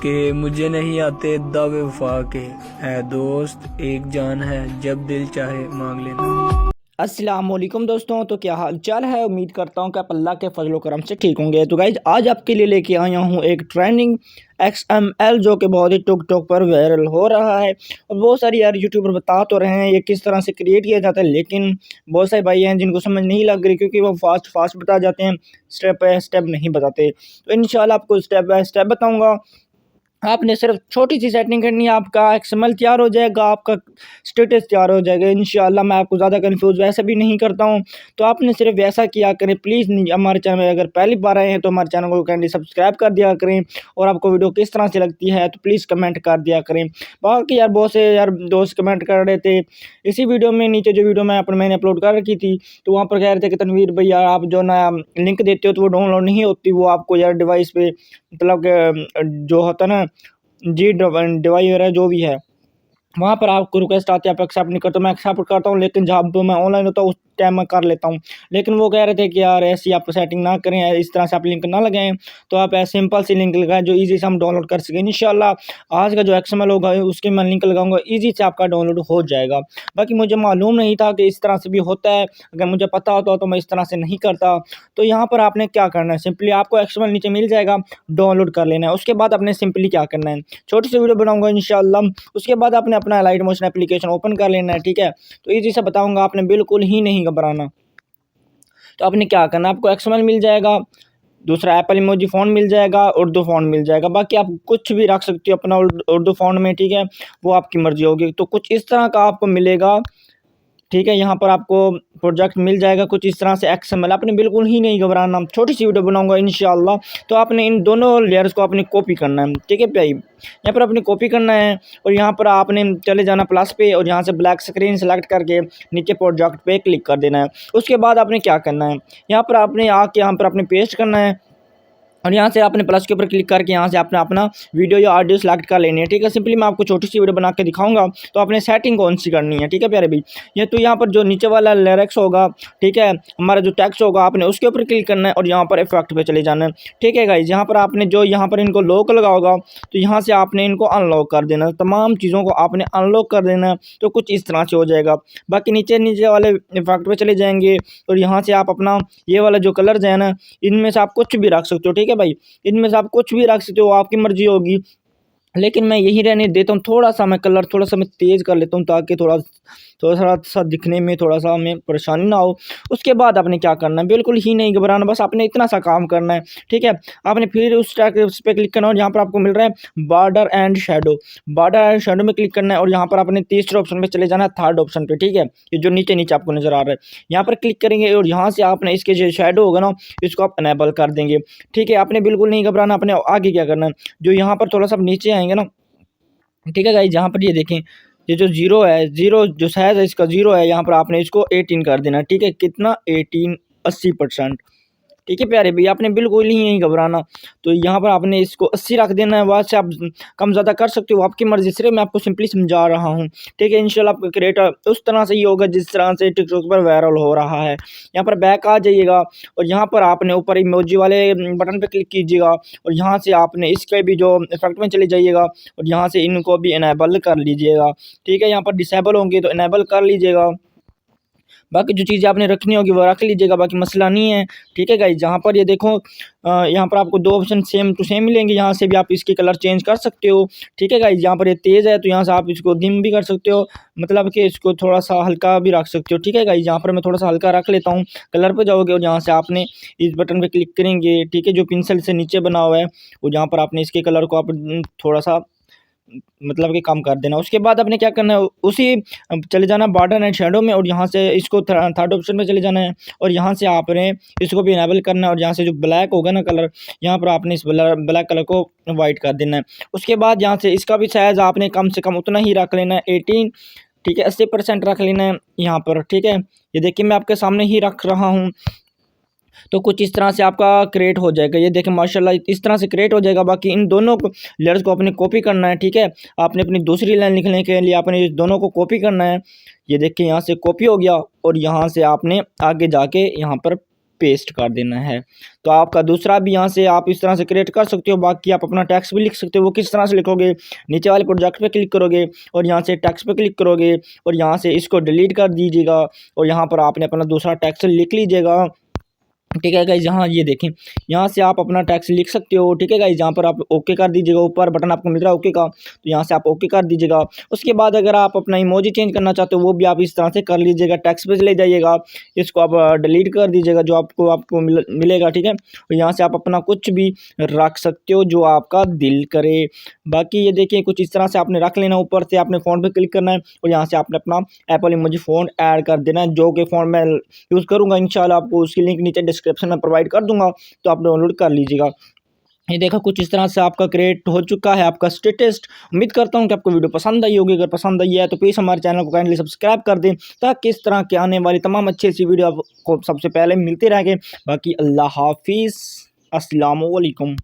के मुझे नहीं आते दावे वफा के, है दोस्त एक जान है जब दिल चाहे मांग लेना। अस्सलाम वालेकुम दोस्तों, तो क्या हाल चाल है। उम्मीद करता हूँ कि आप अल्लाह के फजल करम से ठीक होंगे। तो गाइज आज आपके लिए लेके आया हूँ एक ट्रेंडिंग XML जो कि बहुत ही टॉक पर वायरल हो रहा है। और बहुत सारी यार यूट्यूबर बता तो रहे हैं ये किस तरह से क्रिएट किया जाता है, लेकिन बहुत सारे भाई हैं जिनको समझ नहीं लग रही क्योंकि वो फास्ट फास्ट बता जाते हैं, स्टेप बाय स्टेप नहीं बताते। तो इंशाल्लाह आपको स्टेप बाय स्टेप बताऊँगा। आपने सिर्फ छोटी सी सेटिंग करनी है, आपका XML तैयार हो जाएगा, आपका स्टेटस तैयार हो जाएगा इंशाल्लाह। मैं आपको ज़्यादा कंफ्यूज वैसे भी नहीं करता हूँ, तो आपने सिर्फ वैसा किया करें। प्लीज़ हमारे चैनल में अगर पहली बार आए हैं तो हमारे चैनल को कैंडी सब्सक्राइब कर दिया करें, और आपको वीडियो किस तरह से लगती है तो प्लीज़ कमेंट कर दिया करें। बाकी यार बहुत से यार दोस्त कमेंट कर रहे थे इसी वीडियो में, नीचे जो वीडियो मैंने अपलोड कर रखी थी, तो वहाँ पर कह रहे थे कि तनवीर भैया आप जो ना लिंक देते हो तो वो डाउनलोड नहीं होती, वो आपको यार डिवाइस पे मतलब जो होता है ना जी डिवाइस वगैरह जो भी है वहाँ पर आपको रिक्वेस्ट आती है, आप एक्सेप्ट नहीं करते। मैं एक्सेप्ट करता हूँ, लेकिन जब मैं ऑनलाइन होता हूँ उस टाइम मैं कर लेता हूँ। लेकिन वो कह रहे थे कि यार ऐसी आप सेटिंग ना करें, इस तरह से आप लिंक ना लगाएं, तो आप ऐसे सिंपल सी लिंक लगाएं जो इजी से हम डाउनलोड कर सकें। इंशाल्लाह आज का जो XML होगा उसके मैं लिंक लगाऊंगा, इजी से आपका डाउनलोड हो जाएगा। बाकी मुझे मालूम नहीं था कि इस तरह से भी होता है, अगर मुझे पता होता तो मैं इस तरह से नहीं करता। तो यहाँ पर आपने क्या करना है, सिंपली आपको XML नीचे मिल जाएगा, डाउनलोड कर लेना है। उसके बाद आपने सिंपली क्या करना है, छोटी सी वीडियो बनाऊंगा इंशाल्लाह, उसके बाद आपने अपना लाइट मोशन एप्लीकेशन ओपन कर लेना है। ठीक है, तो इजी से बताऊंगा, आपने बिल्कुल ही नहीं घबराना। तो आपने क्या करना है, आपको XML मिल जाएगा, दूसरा एप्पल इमोजी फ़ॉन्ट मिल जाएगा, उर्दू फ़ॉन्ट मिल जाएगा। बाकी आप कुछ भी रख सकते हो अपना उर्दू फ़ॉन्ट में, ठीक है, वो आपकी मर्ज़ी होगी। तो कुछ इस तरह का आपको मिलेगा, ठीक है। यहाँ पर आपको प्रोजेक्ट मिल जाएगा कुछ इस तरह से XML। आपने बिल्कुल ही नहीं घबराना, छोटी सी वीडियो बनाऊंगा इंशाल्लाह। तो आपने इन दोनों लेयर्स को अपनी कॉपी करना है, ठीक है भाई, यहाँ पर अपनी कॉपी करना है। और यहाँ पर आपने चले जाना प्लस पे, और यहाँ से ब्लैक स्क्रीन सेलेक्ट करके नीचे प्रोजेक्ट पे क्लिक कर देना है। उसके बाद आपने क्या करना है, यहाँ पर आपने आके यहाँ पर आपने पेस्ट करना है, और यहाँ से आपने प्लस के ऊपर क्लिक करके यहाँ से आपने अपना वीडियो या ऑडियो सेलेक्ट कर लेनी है। ठीक है, सिंपली मैं आपको छोटी सी वीडियो बना के दिखाऊंगा, तो आपने सेटिंग कौन सी करनी है। ठीक है प्यारे भाई, ये तो यहाँ पर जो नीचे वाला लिरिक्स होगा, ठीक है, हमारा जो टेक्स्ट होगा, आपने उसके ऊपर क्लिक करना है और यहाँ पर इफेक्ट पे चले जाना है। ठीक है गाइज, यहाँ पर आपने जो यहाँ पर इनको लॉक लगा होगा, तो यहाँ से आपने इनको अनलॉक कर देना है, तमाम चीज़ों को आपने अनलॉक कर देना है। तो कुछ इस तरह से हो जाएगा। बाकी नीचे नीचे वाले इफेक्ट पे चले जाएंगे, और यहाँ से आप अपना ये वाला जो कलर है ना, इनमें से आप कुछ भी रख सकते हो। ठीक है भाई, इनमें से आप कुछ भी रख सकते हो, आपकी मर्जी होगी, लेकिन मैं यही रहने देता हूँ। थोड़ा सा मैं कलर थोड़ा सा मैं तेज़ कर लेता हूँ, ताकि थोड़ा थोड़ा सा दिखने में थोड़ा सा हमें परेशानी ना हो। उसके बाद आपने क्या करना है, बिल्कुल ही नहीं घबराना, बस आपने इतना सा काम करना है। ठीक है, आपने फिर उस पर क्लिक करना है, और यहाँ पर आपको मिल रहा है border and shadow. Border and shadow में क्लिक करना है, और यहाँ पर आपने तीसरे ऑप्शन पर चले जाना है, थर्ड ऑप्शन पर। ठीक है, ये जो नीचे नीचे आपको नज़र आ रहा है, यहाँ पर क्लिक करेंगे, और यहाँ से आपने इसके जो शेडो होगा ना, इसको आप अनेबल कर देंगे। ठीक है, आपने बिल्कुल नहीं घबराना। आपने आगे क्या करना है, जो यहाँ पर थोड़ा सा नीचे आएंगे ना, ठीक है गाइस, यहाँ पर ये देखें, ये जो जीरो है, जीरो जो साइज है इसका जीरो है, यहाँ पर आपने इसको 18 कर देना। ठीक है, कितना 18 80%। ठीक है प्यारे भैया, आपने बिल्कुल ही नहीं घबराना। तो यहाँ पर आपने इसको 80 रख देना है, वहाँ से आप कम ज़्यादा कर सकते हो, आपकी मर्ज़ी। सिर्फ मैं आपको सिंपली समझा रहा हूँ। ठीक है, इंशाल्लाह आपका क्रिएटर उस तरह से ही होगा जिस तरह से टिकटॉक पर वायरल हो रहा है। यहाँ पर बैक आ जाइएगा, और यहाँ पर आपने ऊपर इमोजी वाले बटन पर क्लिक कीजिएगा, और यहाँ से आपने इसके भी जो इफेक्ट में चले जाइएगा, और यहाँ से इनको भी इनेबल कर लीजिएगा। ठीक है, यहाँ पर डिसेबल होंगे तो इनेबल कर लीजिएगा। बाकी जो चीज़ें आपने रखनी होगी वो रख लीजिएगा, बाकी मसला नहीं है। ठीक है गाइस, जहाँ पर ये देखो, यहाँ पर आपको दो ऑप्शन सेम टू सेम मिलेंगे, यहाँ से भी आप इसके कलर चेंज कर सकते हो। ठीक है गाइस, यहाँ पर ये तेज़ है तो यहाँ से आप इसको डिम भी कर सकते हो, मतलब कि इसको थोड़ा सा हल्का भी रख सकते हो। ठीक है गाइस, यहाँ पर मैं थोड़ा सा हल्का रख लेता हूँ। कलर पर जाओगे और यहाँ से आपने इस बटन पर क्लिक करेंगे, ठीक है, जो पेंसिल से नीचे बना हुआ है, और जहाँ पर आपने इसके कलर को आप थोड़ा सा मतलब कि कम कर देना। उसके बाद आपने क्या करना है, उसी चले जाना बॉर्डर एंड शेडो में, और यहाँ से इसको थर्ड ऑप्शन में चले जाना है, और यहाँ से आपने इसको भी इनेबल करना है, और यहाँ से जो ब्लैक होगा ना कलर, यहाँ पर आपने इस ब्लैक कलर को वाइट कर देना है। उसके बाद यहाँ से इसका भी साइज़ आपने कम से कम उतना ही रख लेना है, 18। ठीक है, 80% रख लेना है यहाँ पर। ठीक है, ये देखिए मैं आपके सामने ही रख रहा हूँ। तो कुछ इस तरह से आपका क्रिएट हो जाएगा, ये देखें माशाल्लाह इस तरह से क्रिएट हो जाएगा। बाकी इन दोनों लेयर्स को अपने कॉपी करना है। ठीक है, आपने अपनी दूसरी लाइन लिखने के लिए आपने दोनों को कॉपी करना है। ये देखिए यहाँ से कॉपी हो गया, और यहाँ से आपने आगे जाके यहाँ पर पेस्ट कर देना है। तो आपका दूसरा भी यहाँ से आप इस तरह से क्रिएट कर सकते हो। बाकी आप अपना टैक्स भी लिख सकते हो। वो किस तरह से लिखोगे, नीचे वाले प्रोजेक्ट पे क्लिक करोगे और यहाँ से टैक्स पे क्लिक करोगे और यहाँ से इसको डिलीट कर दीजिएगा और यहाँ पर आपने अपना दूसरा टैक्स लिख लीजिएगा। ठीक है गाइस, यहाँ ये देखें, यहाँ से आप अपना टैक्स लिख सकते हो। ठीक है गाइस, यहाँ पर आप ओके कर दीजिएगा, ऊपर बटन आपको मिल रहा है ओके का, तो यहाँ से आप ओके कर दीजिएगा। उसके बाद अगर आप अपना इमोजी चेंज करना चाहते हो वो भी आप इस तरह से कर लीजिएगा। टैक्स पे चले जाइएगा, इसको आप डिलीट कर दीजिएगा जो आपको मिलेगा। ठीक है, और यहाँ से आप अपना कुछ भी रख सकते हो जो आपका दिल करे। बाकी ये देखिए कुछ इस तरह से आपने रख लेना। ऊपर से आपने फ़ोन पे क्लिक करना है और यहाँ से आपने अपना एप्पल इमोजी फ़ोन ऐड कर देना है, जो कि फ़ोन मैं यूज़ करूँगा इंशाल्लाह। आपको उसकी लिंक नीचे डिस्क्रिप्शन में प्रोवाइड कर दूंगा, तो आप डाउनलोड कर लीजिएगा। ये देखा कुछ इस तरह से आपका क्रिएट हो चुका है आपका स्टेटस। उम्मीद करता हूँ कि आपको वीडियो पसंद आई होगी। अगर पसंद आई है तो प्लीज़ हमारे चैनल को काइंडली सब्सक्राइब कर दें, ताकि इस तरह के आने वाली तमाम अच्छी अच्छी वीडियो आपको सबसे पहले मिलती रहेंगे। बाकी अल्लाह हाफिज़, अस्सलाम वालेकुम।